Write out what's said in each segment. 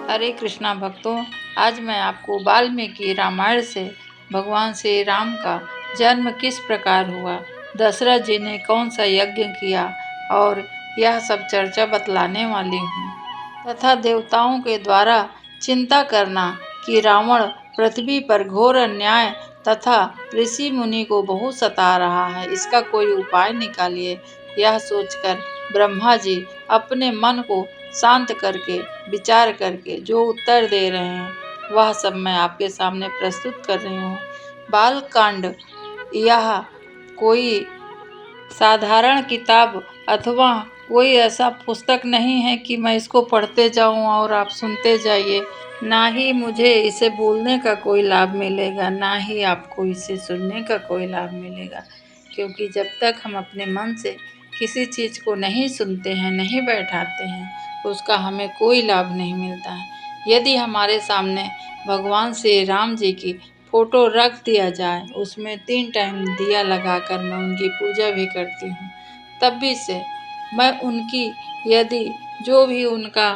हरे कृष्णा भक्तों, आज मैं आपको वाल्मीकि रामायण से भगवान श्री राम का जन्म किस प्रकार हुआ, दशरथ जी ने कौन सा यज्ञ किया और यह सब चर्चा बतलाने वाली हूँ। तथा देवताओं के द्वारा चिंता करना कि रावण पृथ्वी पर घोर अन्याय तथा ऋषि मुनि को बहुत सता रहा है, इसका कोई उपाय निकालिए। यह सोचकर ब्रह्मा जी अपने मन को शांत करके विचार करके जो उत्तर दे रहे हैं वह सब मैं आपके सामने प्रस्तुत कर रही हूँ। बालकांड यह कोई साधारण किताब अथवा कोई ऐसा पुस्तक नहीं है कि मैं इसको पढ़ते जाऊं और आप सुनते जाइए। ना ही मुझे इसे बोलने का कोई लाभ मिलेगा, ना ही आपको इसे सुनने का कोई लाभ मिलेगा, क्योंकि जब तक हम अपने मन से किसी चीज़ को नहीं सुनते हैं, नहीं बैठाते हैं, उसका हमें कोई लाभ नहीं मिलता है। यदि हमारे सामने भगवान श्री राम जी की फ़ोटो रख दिया जाए, उसमें 3 टाइम दिया लगाकर मैं उनकी पूजा भी करती हूँ, तब भी से मैं उनकी यदि जो भी उनका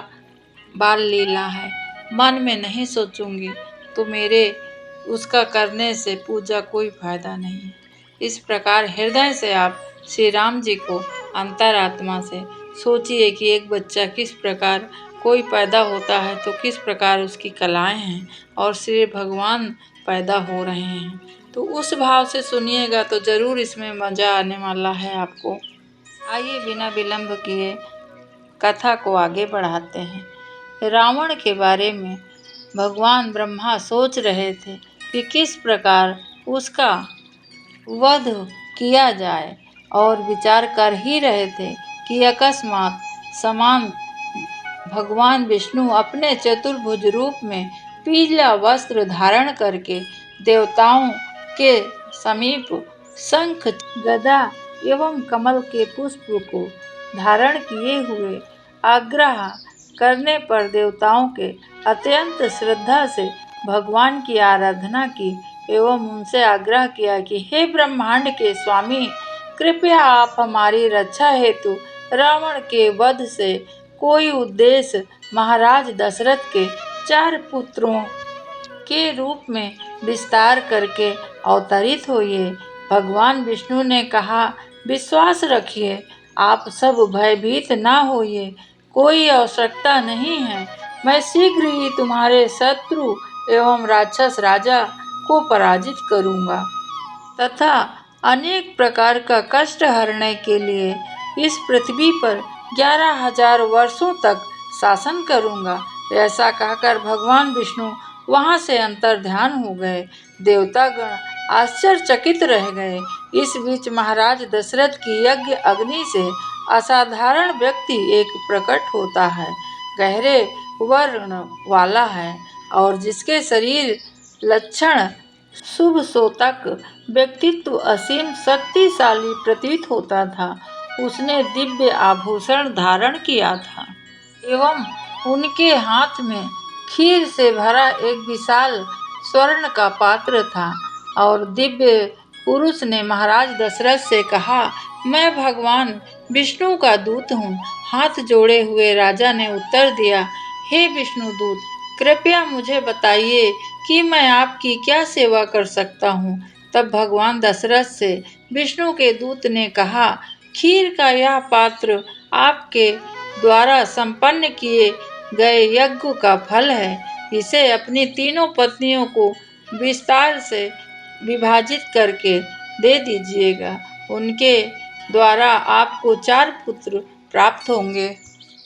बाल लीला है मन में नहीं सोचूंगी तो मेरे उसका करने से पूजा कोई फायदा नहीं है। इस प्रकार हृदय से आप श्री राम जी को अंतरात्मा से सोचिए कि एक बच्चा किस प्रकार कोई पैदा होता है तो किस प्रकार उसकी कलाएं हैं और श्री भगवान पैदा हो रहे हैं, तो उस भाव से सुनिएगा तो ज़रूर इसमें मज़ा आने वाला है आपको। आइए बिना विलंब किए कथा को आगे बढ़ाते हैं। रावण के बारे में भगवान ब्रह्मा सोच रहे थे कि किस प्रकार उसका वध किया जाए और विचार कर ही रहे थे कि अकस्मात समान भगवान विष्णु अपने चतुर्भुज रूप में पीला वस्त्र धारण करके देवताओं के समीप शंख, गदा एवं कमल के पुष्प को धारण किए हुए आग्रह करने पर देवताओं के अत्यंत श्रद्धा से भगवान की आराधना की एवं उनसे आग्रह किया कि हे ब्रह्मांड के स्वामी, कृपया आप हमारी रक्षा हेतु रावण के वध से कोई उद्देश्य महाराज दशरथ के 4 पुत्रों के रूप में विस्तार करके अवतरित होइए। भगवान विष्णु ने कहा, विश्वास रखिए, आप सब भयभीत ना होइए, कोई आवश्यकता नहीं है, मैं शीघ्र ही तुम्हारे शत्रु एवं राक्षस राजा को पराजित करूंगा तथा अनेक प्रकार का कष्ट हरने के लिए इस पृथ्वी पर 11,000 वर्षों तक शासन करूंगा। ऐसा कहकर भगवान विष्णु वहां से अंतर्ध्यान हो गए। देवतागण आश्चर्यचकित रह गए। इस बीच महाराज दशरथ की यज्ञ अग्नि से असाधारण व्यक्ति एक प्रकट होता है, गहरे वर्ण वाला है और जिसके शरीर लक्षण शुभ सोतक व्यक्तित्व असीम शक्तिशाली प्रतीत होता था। उसने दिव्य आभूषण धारण किया था एवं उनके हाथ में खीर से भरा एक विशाल स्वर्ण का पात्र था और दिव्य पुरुष ने महाराज दशरथ से कहा, मैं भगवान विष्णु का दूत हूँ। हाथ जोड़े हुए राजा ने उत्तर दिया, हे विष्णुदूत, कृपया मुझे बताइए कि मैं आपकी क्या सेवा कर सकता हूँ। तब भगवान दशरथ से विष्णु के दूत ने कहा, खीर का यह पात्र आपके द्वारा संपन्न किए गए यज्ञ का फल है। इसे अपनी तीनों पत्नियों को विस्तार से विभाजित करके दे दीजिएगा। उनके द्वारा आपको 4 पुत्र प्राप्त होंगे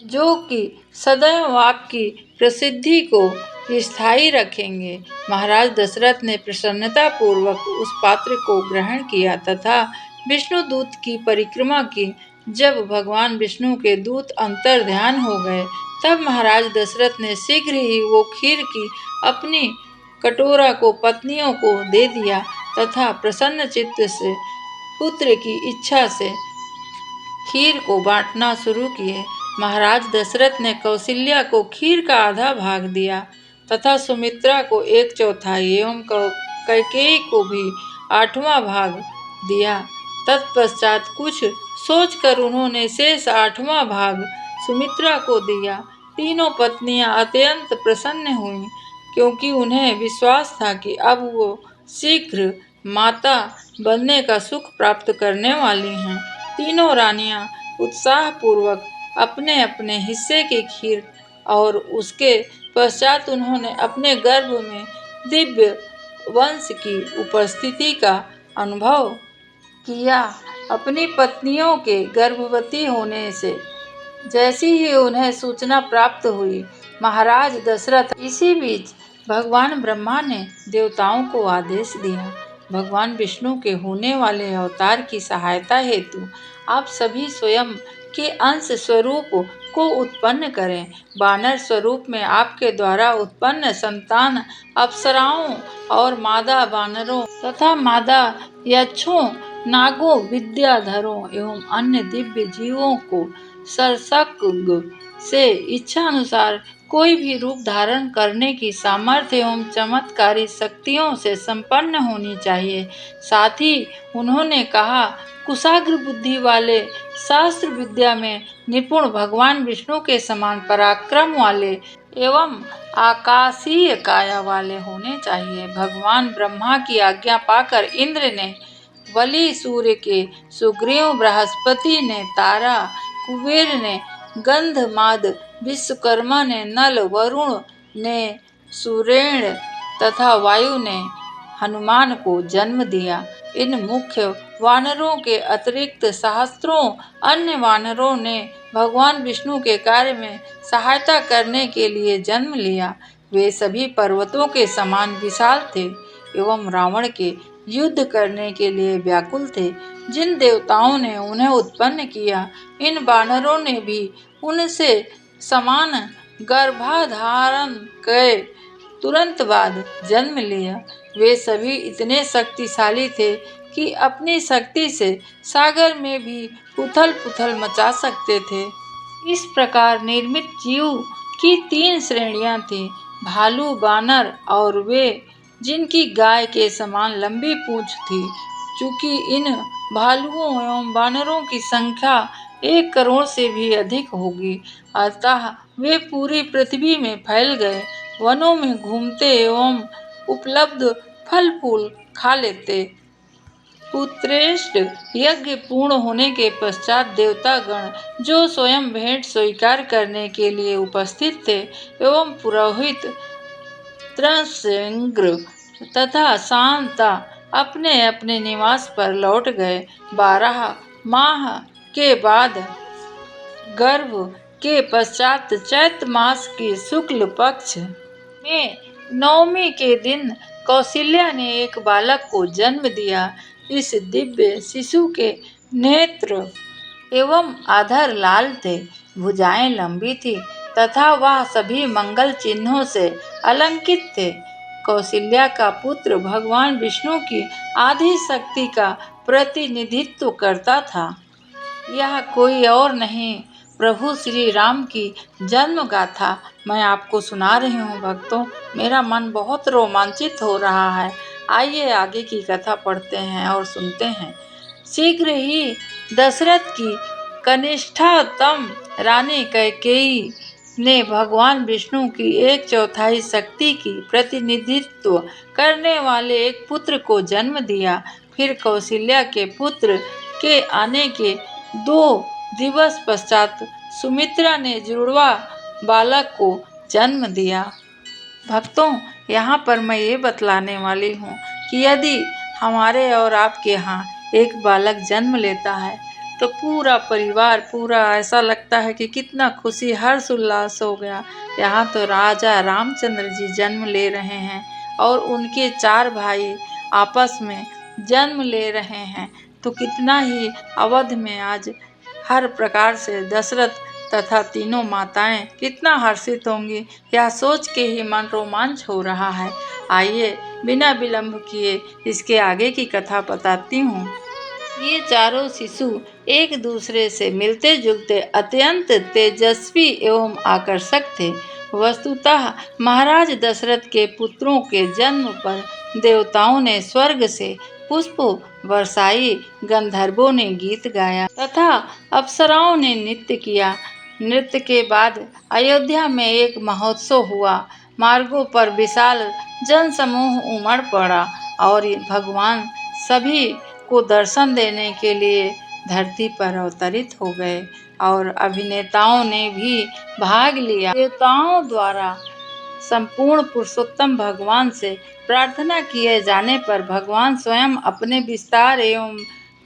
जो कि सदैव आपकी प्रसिद्धि को स्थायी रखेंगे। महाराज दशरथ ने प्रसन्नतापूर्वक उस पात्र को ग्रहण किया तथा विष्णु दूत की परिक्रमा की। जब भगवान विष्णु के दूत अंतर्ध्यान हो गए तब महाराज दशरथ ने शीघ्र ही वो खीर की अपनी कटोरा को पत्नियों को दे दिया तथा प्रसन्न चित्त से पुत्र की इच्छा से खीर को बांटना शुरू किए। महाराज दशरथ ने कौशल्या को खीर का आधा भाग दिया तथा सुमित्रा को 1/4 एवं कैकेयी को भी 8वां भाग दिया। तत्पश्चात कुछ सोचकर उन्होंने शेष 8वां भाग सुमित्रा को दिया तीनों पत्नियां अत्यंत प्रसन्न हुईं, क्योंकि उन्हें विश्वास था कि अब वो शीघ्र माता बनने का सुख प्राप्त करने वाली हैं। तीनों रानियां उत्साहपूर्वक अपने अपने हिस्से की खीर और उसके पश्चात उन्होंने अपने गर्भ में दिव्य वंश की उपस्थिति का अनुभव किया। अपनी पत्नियों के गर्भवती होने से जैसी ही उन्हें सूचना प्राप्त हुई, महाराज दशरथ इसी बीच भगवान ब्रह्मा ने देवताओं को आदेश दिया, भगवान विष्णु के होने वाले अवतार की सहायता हेतु आप सभी स्वयं के अंश स्वरूप को उत्पन्न करें। वानर स्वरूप में आपके द्वारा उत्पन्न संतान अप्सराओं और मादा वानरों तथा मादा यक्षों, नागों, विद्याधरों एवं अन्य दिव्य जीवों को सरसज्ञ से इच्छा अनुसार कोई भी रूप धारण करने की सामर्थ्य एवं चमत्कारी शक्तियों से संपन्न होनी चाहिए। साथ ही उन्होंने कहा, कुशाग्र बुद्धि वाले, शास्त्र विद्या में निपुण, भगवान विष्णु के समान पराक्रम वाले एवं आकाशीय काया वाले होने चाहिए। भगवान ब्रह्मा की आज्ञा पाकर इंद्र ने बलि, सूर्य के सुग्रीव, बृहस्पति ने तारा, कुबेर ने गंधमाद, विश्वकर्मा ने नल, वरुण ने सुरेण तथा वायु ने हनुमान को जन्म दिया। इन मुख्य वानरों के अतिरिक्त सहस्त्रों अन्य वानरों ने भगवान विष्णु के कार्य में सहायता करने के लिए जन्म लिया। वे सभी पर्वतों के समान विशाल थे एवं रावण के युद्ध करने के लिए व्याकुल थे। जिन देवताओं ने उन्हें उत्पन्न किया, इन वानरों ने भी उनसे समान गर्भाधारण के तुरंत बाद जन्म लिया। वे सभी इतने शक्तिशाली थे कि अपनी शक्ति से सागर में भी उथल पुथल मचा सकते थे। इस प्रकार निर्मित जीव की 3 श्रेणियां थीं, भालू, बानर और वे जिनकी गाय के समान लंबी पूंछ थी। चूंकि इन भालुओं एवं बानरों की संख्या 1 करोड़ से भी अधिक होगी, अतः वे पूरी पृथ्वी में फैल गए, वनों में घूमते एवं उपलब्ध फल फूल खा लेते। पुत्रेष्ट यज्ञ पूर्ण होने के पश्चात देवतागण, जो स्वयं भेंट स्वीकार करने के लिए उपस्थित थे, एवं पुरोहित त्रयशृंग तथा शांता अपने अपने निवास पर लौट गए। 12 माह के बाद गर्भ के पश्चात चैत्र मास के शुक्ल पक्ष में 9वीं के दिन कौशल्या ने एक बालक को जन्म दिया। इस दिव्य शिशु के नेत्र एवं आधर लाल थे, भुजाएं लंबी थी तथा वह सभी मंगल चिन्हों से अलंकृत थे। कौशल्या का पुत्र भगवान विष्णु की आधी शक्ति का प्रतिनिधित्व करता था। यह कोई और नहीं, प्रभु श्री राम की जन्म गाथा मैं आपको सुना रही हूँ। भक्तों, मेरा मन बहुत रोमांचित हो रहा है। आइए आगे की कथा पढ़ते हैं और सुनते हैं। शीघ्र ही दशरथ की कनिष्ठतम रानी कैकेयी ने भगवान विष्णु की 1/4 शक्ति की प्रतिनिधित्व करने वाले एक पुत्र को जन्म दिया। फिर कौशल्या के पुत्र के आने के 2 दिवस पश्चात सुमित्रा ने जुड़वा बालक को जन्म दिया। भक्तों, यहाँ पर मैं ये बतलाने वाली हूँ कि यदि हमारे और आपके यहाँ एक बालक जन्म लेता है तो पूरा परिवार, पूरा ऐसा लगता है कि कितना खुशी, हर्ष उल्लास हो गया। यहाँ तो राजा रामचंद्र जी जन्म ले रहे हैं और उनके 4 भाई आपस में जन्म ले रहे हैं, तो कितना ही अवध में आज हर प्रकार से दशरथ तथा तीनों माताएं कितना हर्षित होंगी, यह सोच के ही मन रोमांच हो रहा है। आइए बिना विलंब किए इसके आगे की कथा बताती हूँ। ये चारों शिशु एक दूसरे से मिलते जुलते अत्यंत तेजस्वी एवं आकर्षक थे। वस्तुतः महाराज दशरथ के पुत्रों के जन्म पर देवताओं ने स्वर्ग से पुष्प बरसाई, गंधर्वों ने गीत गाया तथा अप्सराओं ने नृत्य किया। नृत्य के बाद अयोध्या में एक महोत्सव हुआ। मार्गों पर विशाल जनसमूह उमड़ पड़ा और भगवान सभी को दर्शन देने के लिए धरती पर अवतरित हो गए और अभिनेताओं ने भी भाग लिया। देवताओं द्वारा संपूर्ण पुरुषोत्तम भगवान से प्रार्थना किए जाने पर भगवान स्वयं अपने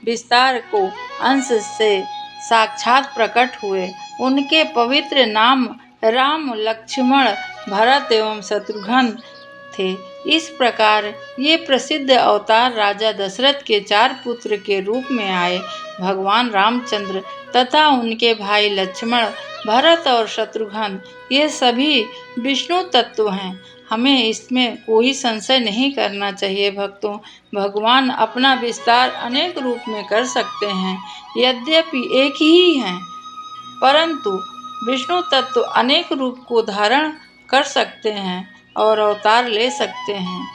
विस्तार को अंश से साक्षात प्रकट हुए। उनके पवित्र नाम राम, लक्ष्मण, भरत एवं शत्रुघ्न थे। इस प्रकार ये प्रसिद्ध अवतार राजा दशरथ के 4 पुत्र के रूप में आए। भगवान रामचंद्र तथा उनके भाई लक्ष्मण, भरत और शत्रुघ्न ये सभी विष्णु तत्व हैं। हमें इसमें कोई संशय नहीं करना चाहिए भक्तों। भगवान अपना विस्तार अनेक रूप में कर सकते हैं। यद्यपि एक ही हैं, परंतु विष्णु तत्व अनेक रूप को धारण कर सकते हैं और अवतार ले सकते हैं।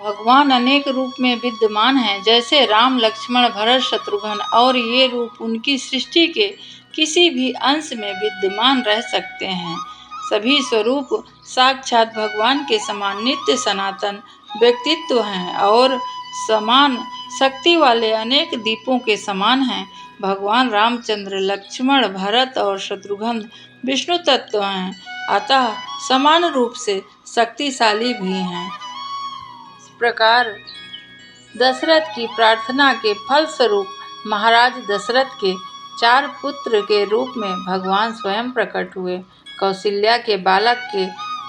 भगवान अनेक रूप में विद्यमान हैं, जैसे राम, लक्ष्मण, भरत, शत्रुघ्न, और ये रूप उनकी सृष्टि के किसी भी अंश में विद्यमान रह सकते हैं। सभी स्वरूप साक्षात भगवान के समान नित्य सनातन व्यक्तित्व हैं और समान शक्ति वाले अनेक दीपों के समान हैं। भगवान रामचंद्र, लक्ष्मण, भरत और शत्रुघ्न विष्णु तत्व हैं, अतः समान रूप से शक्तिशाली भी हैं। इस प्रकार दशरथ की प्रार्थना के फलस्वरूप महाराज दशरथ के 4 पुत्र के रूप में भगवान स्वयं प्रकट हुए। कौशल्या के बालक के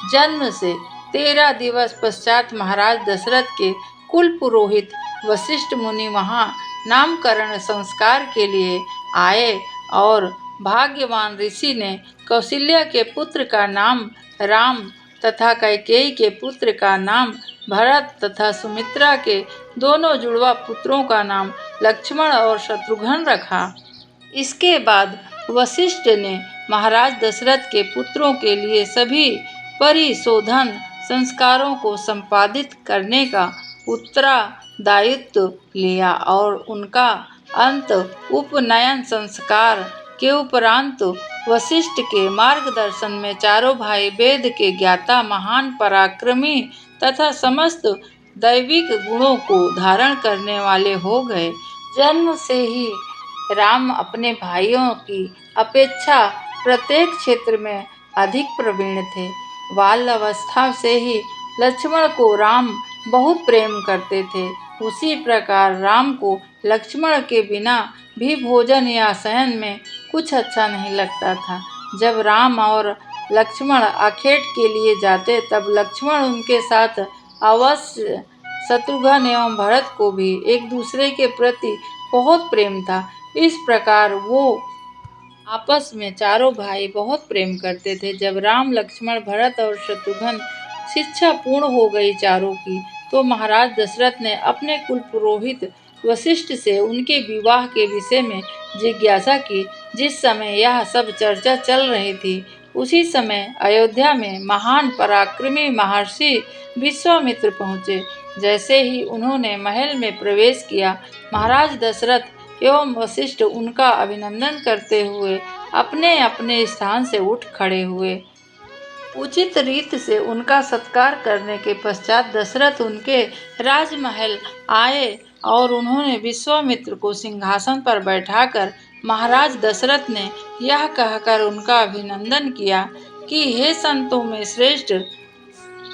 जन्म से 13 दिवस पश्चात महाराज दशरथ के कुल पुरोहित वशिष्ठ मुनि वहां नामकरण संस्कार के लिए आए और भाग्यवान ऋषि ने कौशल्या के पुत्र का नाम राम तथा कैकेयी के पुत्र का नाम भरत तथा सुमित्रा के दोनों जुड़वा पुत्रों का नाम लक्ष्मण और शत्रुघ्न रखा। इसके बाद वशिष्ठ ने महाराज दशरथ के पुत्रों के लिए सभी परिशोधन संस्कारों को संपादित करने का उत्तरदायित्व लिया और उनका अंत उपनयन संस्कार के उपरांत वशिष्ठ के मार्गदर्शन में चारों भाई वेद के ज्ञाता, महान पराक्रमी तथा समस्त दैविक गुणों को धारण करने वाले हो गए। जन्म से ही राम अपने भाइयों की अपेक्षा प्रत्येक क्षेत्र में अधिक प्रवीण थे। बाल अवस्था से ही लक्ष्मण को राम बहुत प्रेम करते थे। उसी प्रकार राम को लक्ष्मण के बिना भी भोजन या शयन में कुछ अच्छा नहीं लगता था। जब राम और लक्ष्मण आखेट के लिए जाते तब लक्ष्मण उनके साथ अवश्य। शत्रुघ्न एवं भरत को भी एक दूसरे के प्रति बहुत प्रेम था। इस प्रकार वो आपस में चारों भाई बहुत प्रेम करते थे। जब राम, लक्ष्मण, भरत और शत्रुघ्न शिक्षा पूर्ण हो गई चारों की, तो महाराज दशरथ ने अपने कुल पुरोहित वशिष्ठ से उनके विवाह के विषय में जिज्ञासा की। जिस समय यह सब चर्चा चल रही थी, उसी समय अयोध्या में महान पराक्रमी महर्षि विश्वामित्र पहुँचे। जैसे ही उन्होंने महल में प्रवेश किया, महाराज दशरथ एवं वशिष्ठ उनका अभिनंदन करते हुए अपने अपने स्थान से उठ खड़े हुए। उचित रीत से उनका सत्कार करने के पश्चात दशरथ उनके राजमहल आए और उन्होंने विश्वामित्र को सिंहासन पर बैठाकर महाराज दशरथ ने यह कहकर उनका अभिनंदन किया कि हे संतों में श्रेष्ठ,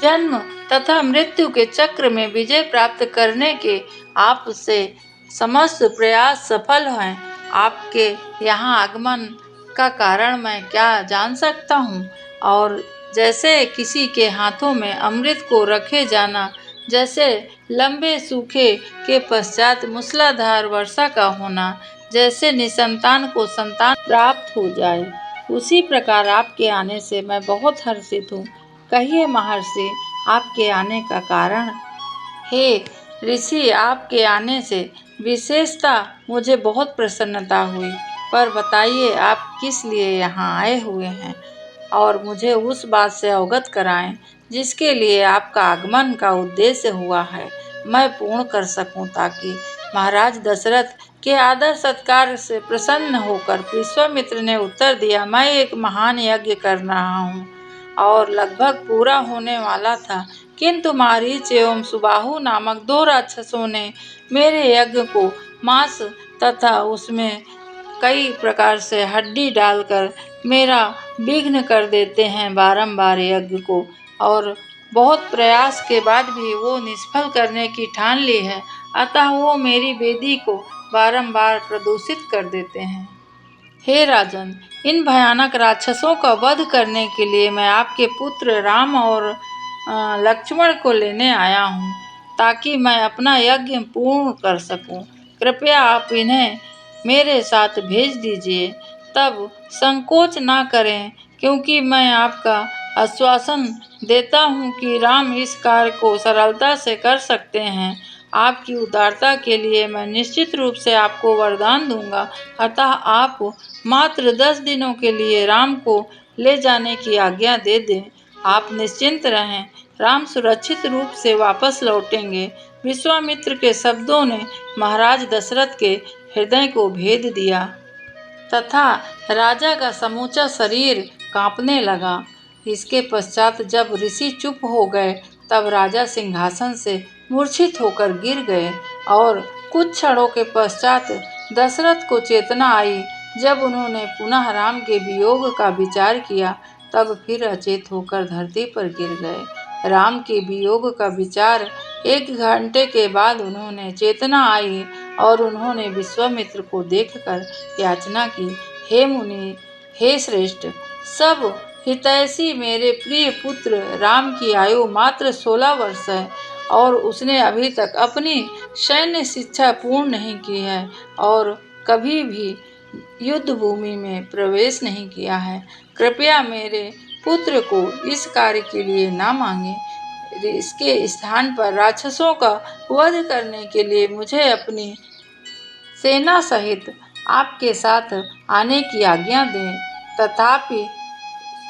जन्म तथा मृत्यु के चक्र में विजय प्राप्त करने के आपसे समस्त प्रयास सफल हैं। आपके यहाँ आगमन का कारण मैं क्या जान सकता हूँ? और जैसे किसी के हाथों में अमृत को रखे जाना, जैसे लंबे सूखे के पश्चात मूसलाधार वर्षा का होना, जैसे निसंतान को संतान प्राप्त हो जाए, उसी प्रकार आपके आने से मैं बहुत हर्षित हूँ। कहिए महर्षि, आपके आने का कारण। हे ऋषि, आपके आने से विशेषता मुझे बहुत प्रसन्नता हुई, पर बताइए आप किस लिए यहाँ आए हुए हैं और मुझे उस बात से अवगत कराएं जिसके लिए आपका आगमन का उद्देश्य हुआ है, मैं पूर्ण कर सकूं, ताकि महाराज दशरथ के आदर सत्कार से प्रसन्न होकर विश्वामित्र ने उत्तर दिया, मैं एक महान यज्ञ कर रहा हूँ और लगभग पूरा होने वाला था, किंतु मारीच एवं सुबाहु नामक 2 राक्षसों ने मेरे यज्ञ को मांस तथा उसमें कई प्रकार से हड्डी डालकर मेरा विघ्न कर देते हैं बारंबार यज्ञ को, और बहुत प्रयास के बाद भी वो निष्फल करने की ठान ली है, अतः वो मेरी वेदी को बारंबार प्रदूषित कर देते हैं। हे राजन, इन भयानक राक्षसों का वध करने के लिए मैं आपके पुत्र राम और लक्ष्मण को लेने आया हूँ, ताकि मैं अपना यज्ञ पूर्ण कर सकूँ। कृपया आप इन्हें मेरे साथ भेज दीजिए। तब संकोच ना करें, क्योंकि मैं आपका आश्वासन देता हूँ कि राम इस कार्य को सरलता से कर सकते हैं। आपकी उदारता के लिए मैं निश्चित रूप से आपको वरदान दूंगा, अतः आप मात्र 10 दिनों के लिए राम को ले जाने की आज्ञा दे दें। आप निश्चिंत रहें, राम सुरक्षित रूप से वापस लौटेंगे। विश्वामित्र के शब्दों ने महाराज दशरथ के हृदय को भेद दिया तथा राजा का समूचा शरीर कांपने लगा। इसके पश्चात जब ऋषि चुप हो गए, तब राजा सिंहासन से मूर्छित होकर गिर गए और कुछ क्षणों के पश्चात दशरथ को चेतना आई। जब उन्होंने पुनः राम के वियोग का विचार किया, तब फिर अचेत होकर धरती पर गिर गए। राम के वियोग का विचार 1 घंटे के बाद उन्होंने चेतना आई और उन्होंने विश्वामित्र को देखकर याचना की, हे मुनि, हे श्रेष्ठ, सब हितैषी, मेरे प्रिय पुत्र राम की आयु मात्र 16 वर्ष है और उसने अभी तक अपनी सैन्य शिक्षा पूर्ण नहीं की है और कभी भी युद्ध भूमि में प्रवेश नहीं किया है। कृपया मेरे पुत्र को इस कार्य के लिए ना मांगे। इसके स्थान पर राक्षसों का वध करने के लिए मुझे अपनी सेना सहित आपके साथ आने की आज्ञा दें। तथापि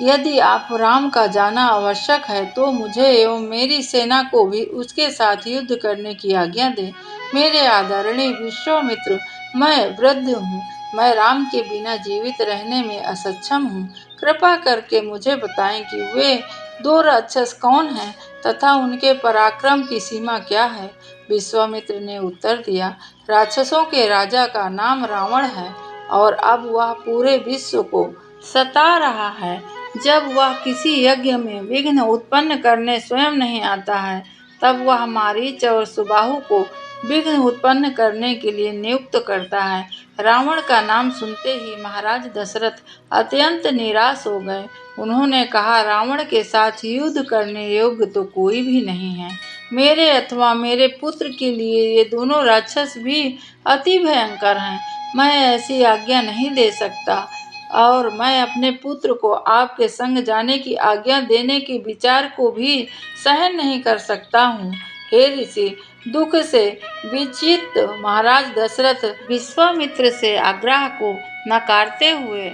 यदि आप राम का जाना आवश्यक है, तो मुझे एवं मेरी सेना को भी उसके साथ युद्ध करने की आज्ञा दें। मेरे आदरणीय विश्वामित्र, मैं वृद्ध हूँ, मैं राम के बिना जीवित रहने में असक्षम हूँ। कृपा करके मुझे बताएं कि वे 2 राक्षस कौन हैं तथा उनके पराक्रम की सीमा क्या है। विश्वामित्र ने उत्तर दिया, राक्षसों के राजा का नाम रावण है और अब वह पूरे विश्व को सता रहा है। जब वह किसी यज्ञ में विघ्न उत्पन्न करने स्वयं नहीं आता है, तब वह मारीच और सुबाहु को विघ्न उत्पन्न करने के लिए नियुक्त करता है। रावण का नाम सुनते ही महाराज दशरथ अत्यंत निराश हो गए। उन्होंने कहा, रावण के साथ युद्ध करने योग्य तो कोई भी नहीं है। मेरे अथवा मेरे पुत्र के लिए ये दोनों राक्षस भी अति भयंकर हैं। मैं ऐसी आज्ञा नहीं दे सकता और मैं अपने पुत्र को आपके संग जाने की आज्ञा देने के विचार को भी सहन नहीं कर सकता हूँ। हे ऋषि, दुख से विचलित महाराज दशरथ विश्वामित्र से आग्रह को नकारते हुए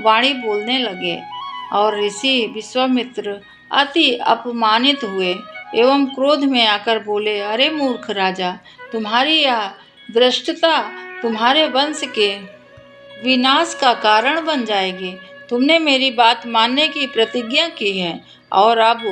वाणी बोलने लगे और ऋषि विश्वामित्र अति अपमानित हुए एवं क्रोध में आकर बोले, अरे मूर्ख राजा, तुम्हारी यह धृष्टता तुम्हारे वंश के विनाश का कारण बन जाएगी। तुमने मेरी बात मानने की प्रतिज्ञा की है और अब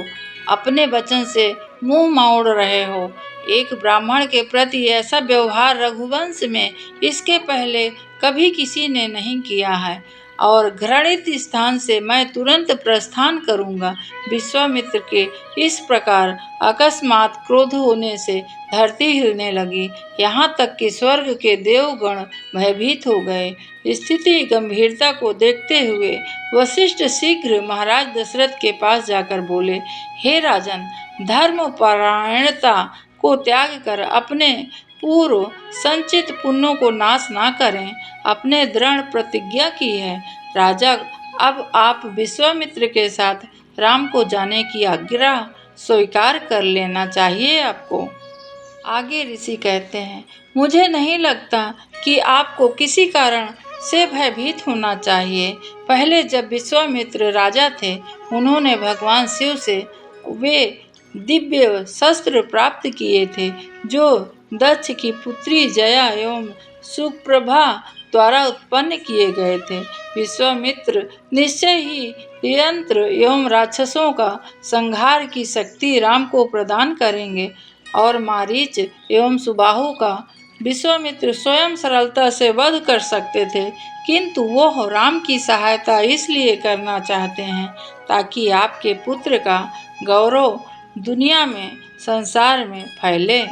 अपने वचन से मुंह मोड़ रहे हो। एक ब्राह्मण के प्रति ऐसा व्यवहार रघुवंश में इसके पहले कभी किसी ने नहीं किया है और घृणित स्थान से मैं तुरंत प्रस्थान करूंगा। विश्वामित्र के इस प्रकार अकस्मात क्रोध होने से धरती हिलने लगी, यहाँ तक कि स्वर्ग के देवगण भयभीत हो गए। स्थिति गंभीरता को देखते हुए वशिष्ठ शीघ्र महाराज दशरथ के पास जाकर बोले, हे राजन, धर्मपरायणता को त्याग कर अपने पूर्व संचित पुण्यों को नाश ना करें। अपने दृढ़ प्रतिज्ञा की है। राजा, अब आप विश्वामित्र के साथ राम को जाने की आज्ञा स्वीकार कर लेना चाहिए आपको। आगे ऋषि कहते हैं, मुझे नहीं लगता कि आपको किसी कारण से भयभीत होना चाहिए। पहले जब विश्वामित्र राजा थे, उन्होंने भगवान शिव से वे दिव्य शस्त्र प्राप्त किए थे जो दक्ष की पुत्री जया एवं सुप्रभा द्वारा उत्पन्न किए गए थे। विश्वामित्र निश्चय ही यंत्र एवं राक्षसों का संहार की शक्ति राम को प्रदान करेंगे और मारीच एवं सुबाहु का विश्वामित्र स्वयं सरलता से वध कर सकते थे, किंतु वो राम की सहायता इसलिए करना चाहते हैं ताकि आपके पुत्र का गौरव दुनिया में, संसार में फैले।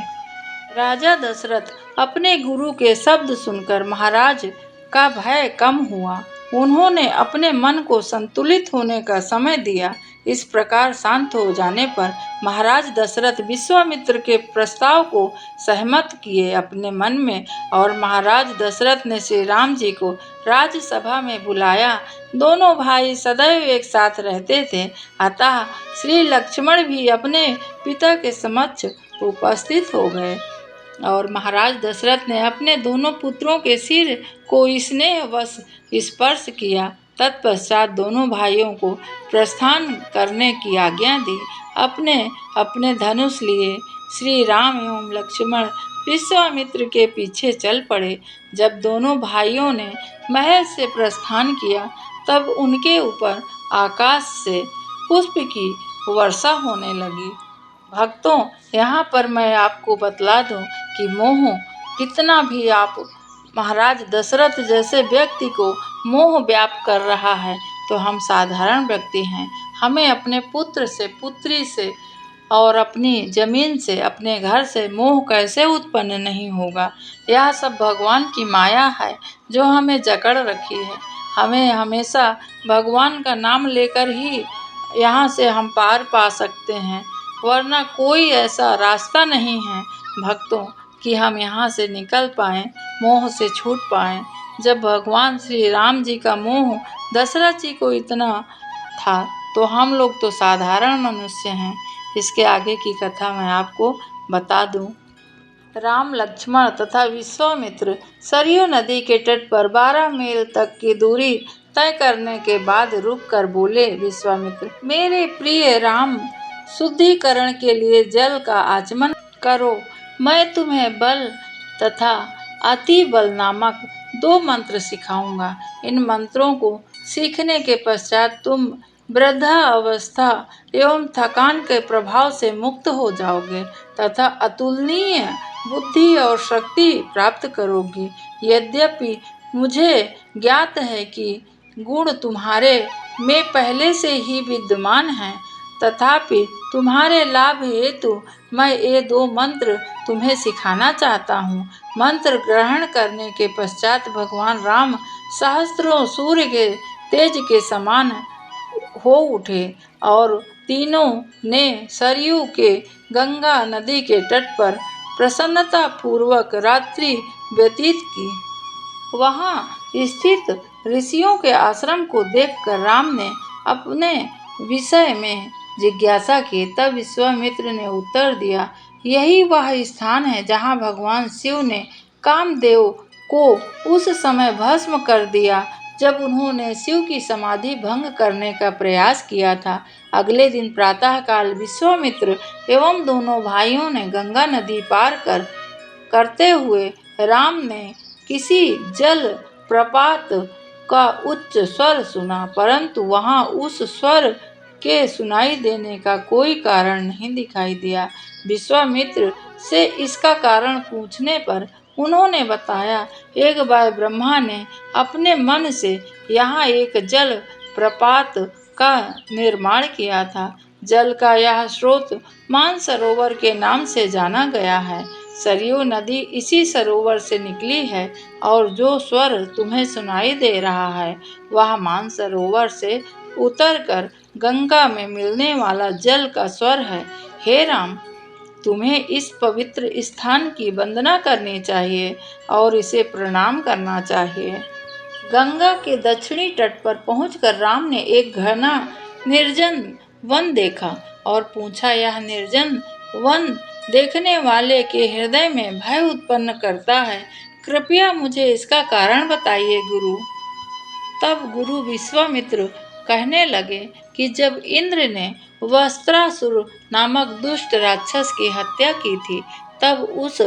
राजा दशरथ अपने गुरु के शब्द सुनकर महाराज का भय कम हुआ। उन्होंने अपने मन को संतुलित होने का समय दिया। इस प्रकार शांत हो जाने पर महाराज दशरथ विश्वामित्र के प्रस्ताव को सहमत किए अपने मन में, और महाराज दशरथ ने श्री राम जी को राजसभा में बुलाया। दोनों भाई सदैव एक साथ रहते थे, अतः श्री लक्ष्मण भी अपने पिता के समक्ष उपस्थित हो गए और महाराज दशरथ ने अपने दोनों पुत्रों के सिर को स्नेहवश स्पर्श किया। तत्पश्चात दोनों भाइयों को प्रस्थान करने की आज्ञा दी। अपने अपने धनुष लिए श्री राम एवं लक्ष्मण विश्वामित्र के पीछे चल पड़े। जब दोनों भाइयों ने महल से प्रस्थान किया, तब उनके ऊपर आकाश से पुष्प की वर्षा होने लगी। भक्तों, यहाँ पर मैं आपको बतला दूं कि मोह कितना भी आप महाराज दशरथ जैसे व्यक्ति को मोह व्याप्त कर रहा है, तो हम साधारण व्यक्ति हैं। हमें अपने पुत्र से, पुत्री से और अपनी जमीन से, अपने घर से मोह कैसे उत्पन्न नहीं होगा। यह सब भगवान की माया है जो हमें जकड़ रखी है। हमें हमेशा भगवान का नाम लेकर ही यहाँ से हम पार पा सकते हैं, वरना कोई ऐसा रास्ता नहीं है भक्तों कि हम यहाँ से निकल पाएँ, मोह से छूट पाएँ। जब भगवान श्री राम जी का मोह दशरथ जी को इतना था, तो हम लोग तो साधारण मनुष्य हैं। इसके आगे की कथा मैं आपको बता दूं। राम, लक्ष्मण तथा विश्वामित्र सरयू नदी के तट पर 12 मील तक की दूरी तय करने के बाद रुक कर बोले, विश्वामित्र, मेरे प्रिय राम, शुद्धिकरण के लिए जल का आचमन करो। मैं तुम्हें बल तथा अति बल नामक 2 मंत्र सिखाऊंगा। इन मंत्रों को सीखने के पश्चात तुम वृद्धावस्था एवं थकान के प्रभाव से मुक्त हो जाओगे तथा अतुलनीय बुद्धि और शक्ति प्राप्त करोगे। यद्यपि मुझे ज्ञात है कि गुण तुम्हारे में पहले से ही विद्यमान हैं, तथापि तुम्हारे लाभ हेतु मैं ये 2 मंत्र तुम्हें सिखाना चाहता हूँ। मंत्र ग्रहण करने के पश्चात भगवान राम सहस्त्रों सूर्य के तेज के समान हो उठे और तीनों ने सरयू के गंगा नदी के तट पर प्रसन्नता पूर्वक रात्रि व्यतीत की। वहाँ स्थित ऋषियों के आश्रम को देखकर राम ने अपने विषय में जिज्ञासा की। तब विश्वामित्र ने उत्तर दिया, यही वह स्थान है जहाँ भगवान शिव ने कामदेव को उस समय भस्म कर दिया जब उन्होंने शिव की समाधि भंग करने का प्रयास किया था। अगले दिन प्रातःकाल विश्वामित्र एवं दोनों भाइयों ने गंगा नदी पार करते हुए राम ने किसी जल प्रपात का उच्च स्वर सुना, परंतु वहां उस स्वर के सुनाई देने का कोई कारण नहीं दिखाई दिया। विश्वामित्र से इसका कारण पूछने पर उन्होंने बताया, एक बार ब्रह्मा ने अपने मन से यहाँ एक जल प्रपात का निर्माण किया था। जल का यह स्रोत मानसरोवर के नाम से जाना गया है। सरयू नदी इसी सरोवर से निकली है और जो स्वर तुम्हें सुनाई दे रहा है वह मानसरोवर से उतरकर गंगा में मिलने वाला जल का स्वर है। हे राम, तुम्हें इस पवित्र स्थान की वंदना करनी चाहिए और इसे प्रणाम करना चाहिए। गंगा के दक्षिणी तट पर पहुंचकर राम ने एक घना निर्जन वन देखा और पूछा, यह निर्जन वन देखने वाले के हृदय में भय उत्पन्न करता है, कृपया मुझे इसका कारण बताइए गुरु। तब गुरु विश्वामित्र कहने लगे कि जब इंद्र ने वस्त्रासुर नामक दुष्ट राक्षस की हत्या की थी, तब उस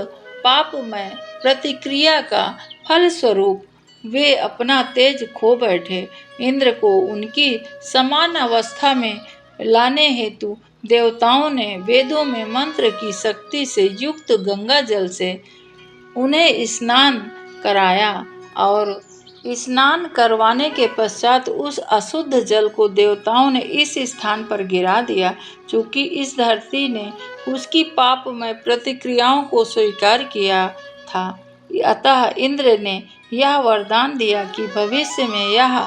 पापमय प्रतिक्रिया का फलस्वरूप वे अपना तेज खो बैठे। इंद्र को उनकी समान अवस्था में लाने हेतु देवताओं ने वेदों में मंत्र की शक्ति से युक्त गंगा जल से उन्हें स्नान कराया और स्नान करवाने के पश्चात उस अशुद्ध जल को देवताओं ने इस स्थान पर गिरा दिया। चूंकि इस धरती ने उसकी पापमय प्रतिक्रियाओं को स्वीकार किया था, अतः इंद्र ने यह वरदान दिया कि भविष्य में यह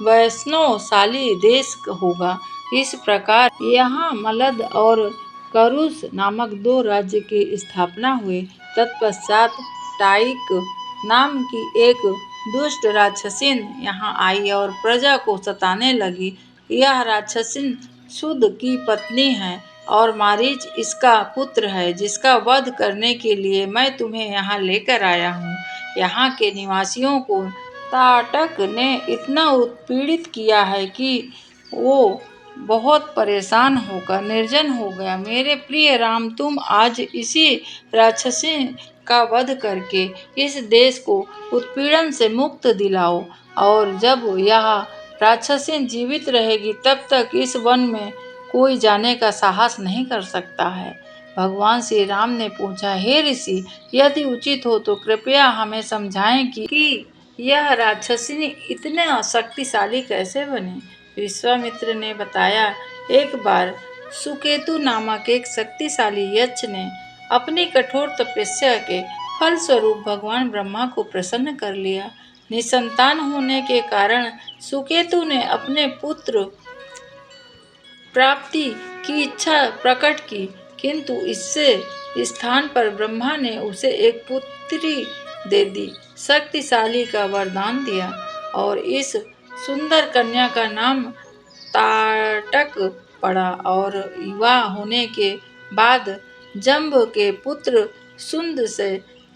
वैष्णवशाली देश होगा। इस प्रकार यहाँ मलद और करुष नामक 2 राज्य की स्थापना हुई। तत्पश्चात टाइक नाम की एक दुष्ट राक्षसीन यहाँ आई और प्रजा को सताने लगी। यह राक्षसीन शुद्ध की पत्नी है और मारीच इसका पुत्र है, जिसका वध करने के लिए मैं तुम्हें यहाँ लेकर आया हूँ। यहाँ के निवासियों को ताटक ने इतना उत्पीड़ित किया है कि वो बहुत परेशान होकर निर्जन हो गया। मेरे प्रिय राम, तुम आज इसी राक्षसी का वध करके इस देश को उत्पीड़न से मुक्त दिलाओ, और जब यह राक्षसी जीवित रहेगी तब तक इस वन में कोई जाने का साहस नहीं कर सकता है। भगवान श्री राम ने पूछा, हे ऋषि, यदि उचित हो तो कृपया हमें समझाएं कि यह राक्षसी इतने शक्तिशाली कैसे बनी। विश्वामित्र ने बताया, एक बार सुकेतु नामक एक शक्तिशाली यक्ष ने अपनी कठोर तपस्या के फलस्वरूप भगवान ब्रह्मा को प्रसन्न कर लिया। निसंतान होने के कारण सुकेतु ने अपने पुत्र प्राप्ति की इच्छा प्रकट की, किंतु इससे स्थान पर ब्रह्मा ने उसे एक पुत्री दे दी, शक्तिशाली का वरदान दिया और इस सुंदर कन्या का नाम ताटक पड़ा। और युवा होने के बाद जंब के पुत्र सुंद से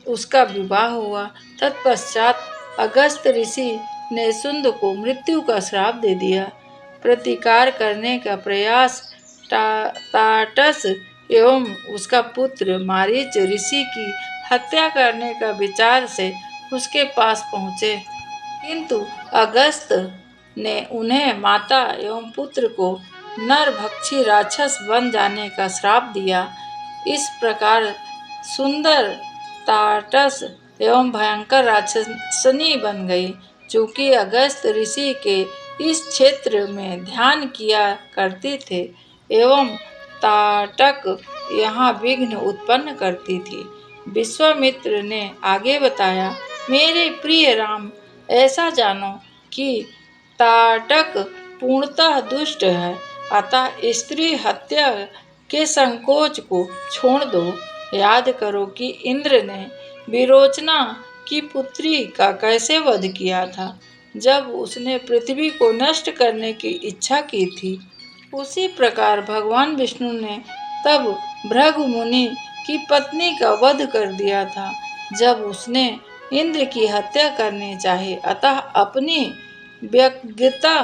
उसका विवाह हुआ। तत्पश्चात अगस्त ऋषि ने सुंद को मृत्यु का श्राप दे दिया। प्रतिकार करने का प्रयास ताटस एवं उसका पुत्र मारीच ऋषि की हत्या करने का विचार से उसके पास पहुँचे, किंतु अगस्त ने उन्हें माता एवं पुत्र को नरभक्षी राक्षस बन जाने का श्राप दिया। इस प्रकार सुंदर ताटस एवं भयंकर राक्षसनी बन गई। चूंकि अगस्त ऋषि के इस क्षेत्र में ध्यान किया करती थे एवं ताटक यहाँ विघ्न उत्पन्न करती थी। विश्वामित्र ने आगे बताया, मेरे प्रिय राम, ऐसा जानो कि ताटक पूर्णतः दुष्ट है, अतः स्त्री हत्या के संकोच को छोड़ दो। याद करो कि इंद्र ने विरोचना की पुत्री का कैसे वध किया था, जब उसने पृथ्वी को नष्ट करने की इच्छा की थी। उसी प्रकार भगवान विष्णु ने तब भृगु मुनि की पत्नी का वध कर दिया था, जब उसने इंद्र की हत्या करनी चाही। अतः अपनी व्यग्रता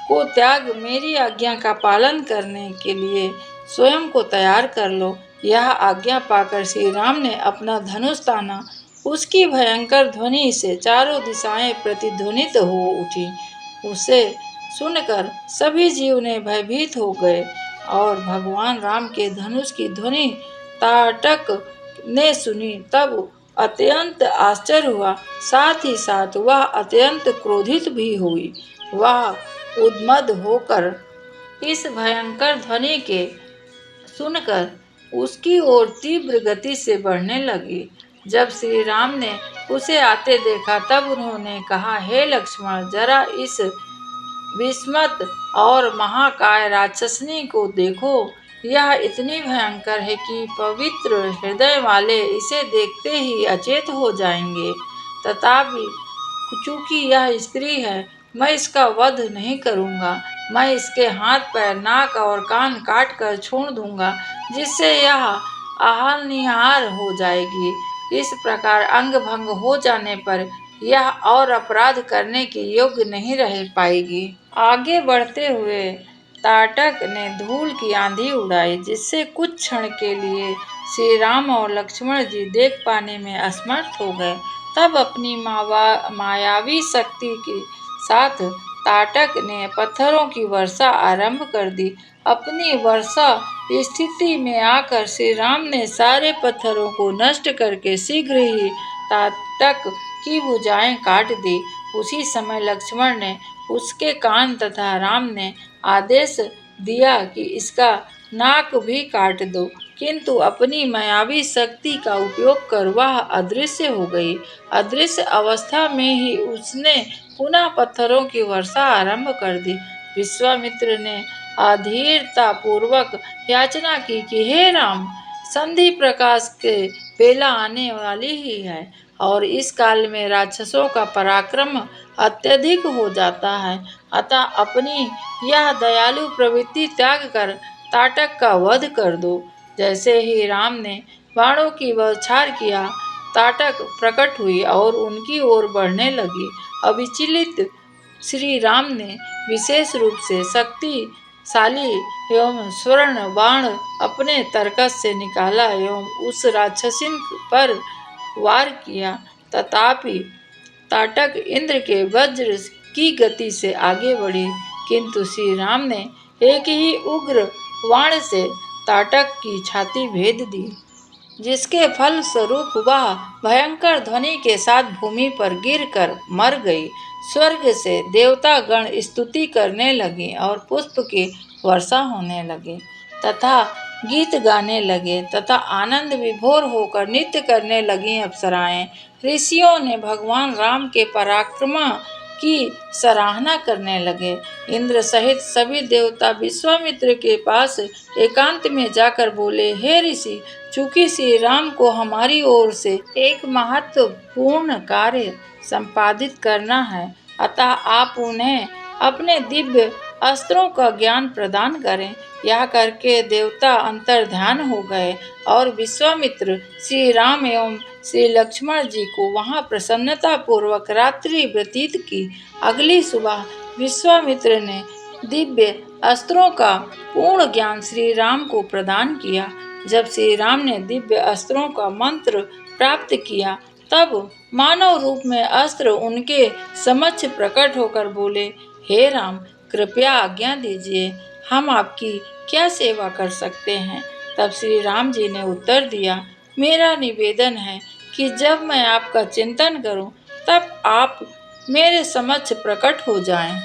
को त्याग मेरी आज्ञा का पालन करने के लिए स्वयं को तैयार कर लो। यह आज्ञा पाकर श्री राम ने अपना धनुष ताना। उसकी भयंकर ध्वनि से चारों दिशाएं प्रतिध्वनित हो उठी। उसे सुनकर सभी जीव ने भयभीत हो गए और भगवान राम के धनुष की ध्वनि ताटक ने सुनी तब अत्यंत आश्चर्य हुआ, साथ ही साथ वह अत्यंत क्रोधित भी हुई। वह उन्मत्त होकर इस भयंकर ध्वनि के सुनकर उसकी ओर तीव्र गति से बढ़ने लगी। जब श्री राम ने उसे आते देखा तब उन्होंने कहा, हे लक्ष्मण, जरा इस विस्मत और महाकाय राक्षसनी को देखो। यह इतनी भयंकर है कि पवित्र हृदय वाले इसे देखते ही अचेत हो जाएंगे। तथापि चूंकि यह स्त्री है, मैं इसका वध नहीं करूंगा। मैं इसके हाथ पैर, नाक और कान काट कर छोड़ दूंगा, जिससे यह अहानिहार हो जाएगी। इस प्रकार अंग भंग हो जाने पर यह और अपराध करने के योग्य नहीं रह पाएगी। आगे बढ़ते हुए ताटक ने धूल की आंधी उड़ाई, जिससे कुछ क्षण के लिए श्री राम और लक्ष्मण जी देख पाने में असमर्थ हो गए। तब अपनी मायावी शक्ति के साथ ताटक ने पत्थरों की वर्षा आरंभ कर दी। अपनी वर्षा स्थिति में आकर श्री राम ने सारे पत्थरों को नष्ट करके शीघ्र ही ताटक की भुजाएं काट दी। उसी समय लक्ष्मण ने उसके कान तथा राम ने आदेश दिया कि इसका नाक भी काट दो, किंतु अपनी मायावी शक्ति का उपयोग कर वह अदृश्य हो गई। अदृश्य अवस्था में ही उसने पुनः पत्थरों की वर्षा आरंभ कर दी। विश्वामित्र ने अधीरता पूर्वक याचना की कि हे राम, संधि प्रकाश के बेला आने वाली ही है और इस काल में राक्षसों का पराक्रम अत्यधिक हो जाता है, अतः अपनी यह दयालु प्रवृत्ति त्याग कर ताटक का वध कर दो। जैसे ही राम ने बाणों की बौछार किया, ताटक प्रकट हुई और उनकी ओर बढ़ने लगी। अविचलित श्री राम ने विशेष रूप से शक्तिशाली एवं स्वर्ण बाण अपने तरकस से निकाला एवं उस राक्षसिन पर वार किया। तथापि ताटक इंद्र के वज्र की गति से आगे बढ़ी, किंतु श्री राम ने एक ही उग्र बाण से ताटक की छाती भेद दी, जिसके फल स्वरूप वह भयंकर ध्वनि के साथ भूमि पर गिरकर मर गई। स्वर्ग से देवता गण स्तुति करने लगे और पुष्प की वर्षा होने लगे तथा गीत गाने लगे तथा आनंद विभोर होकर नृत्य करने लगी अप्सराएं। ऋषियों ने भगवान राम के पराक्रम की सराहना करने लगे। इंद्र सहित सभी देवता विश्वामित्र के पास एकांत में जाकर बोले, हे ऋषि, चूंकि श्री राम को हमारी ओर से एक महत्वपूर्ण कार्य संपादित करना है, अतः आप उन्हें अपने दिव्य अस्त्रों का ज्ञान प्रदान करें। यह करके देवता अंतर्ध्यान हो गए और विश्वामित्र श्री राम एवं श्री लक्ष्मण जी को वहां प्रसन्नता पूर्वक रात्रि व्यतीत की। अगली सुबह विश्वामित्र ने दिव्य अस्त्रों का पूर्ण ज्ञान श्री राम को प्रदान किया। जब श्री राम ने दिव्य अस्त्रों का मंत्र प्राप्त किया, तब मानव रूप में अस्त्र उनके समक्ष प्रकट होकर बोले, हे राम, कृपया आज्ञा दीजिए, हम आपकी क्या सेवा कर सकते हैं। तब श्री राम जी ने उत्तर दिया, मेरा निवेदन है कि जब मैं आपका चिंतन करूं, तब आप मेरे समक्ष प्रकट हो जाएं।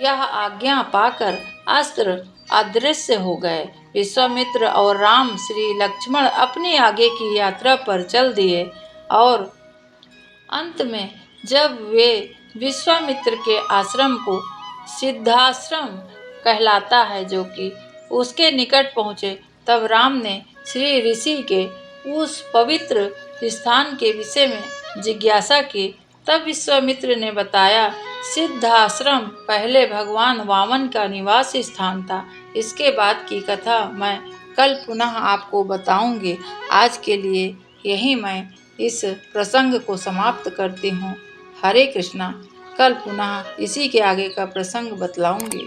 यह आज्ञा पाकर अस्त्र अदृश्य हो गए। विश्वामित्र और राम श्री लक्ष्मण अपनी आगे की यात्रा पर चल दिए और अंत में जब वे विश्वामित्र के आश्रम को सिद्धाश्रम कहलाता है, जो कि उसके निकट पहुँचे, तब राम ने श्री ऋषि के उस पवित्र स्थान के विषय में जिज्ञासा की। तब विश्वामित्र ने बताया, सिद्धाश्रम पहले भगवान वामन का निवास स्थान था। इसके बाद की कथा मैं कल पुनः आपको बताऊंगी। आज के लिए यही मैं इस प्रसंग को समाप्त करती हूँ। हरे कृष्णा। कल पुनः इसी के आगे का प्रसंग बतलाऊंगी।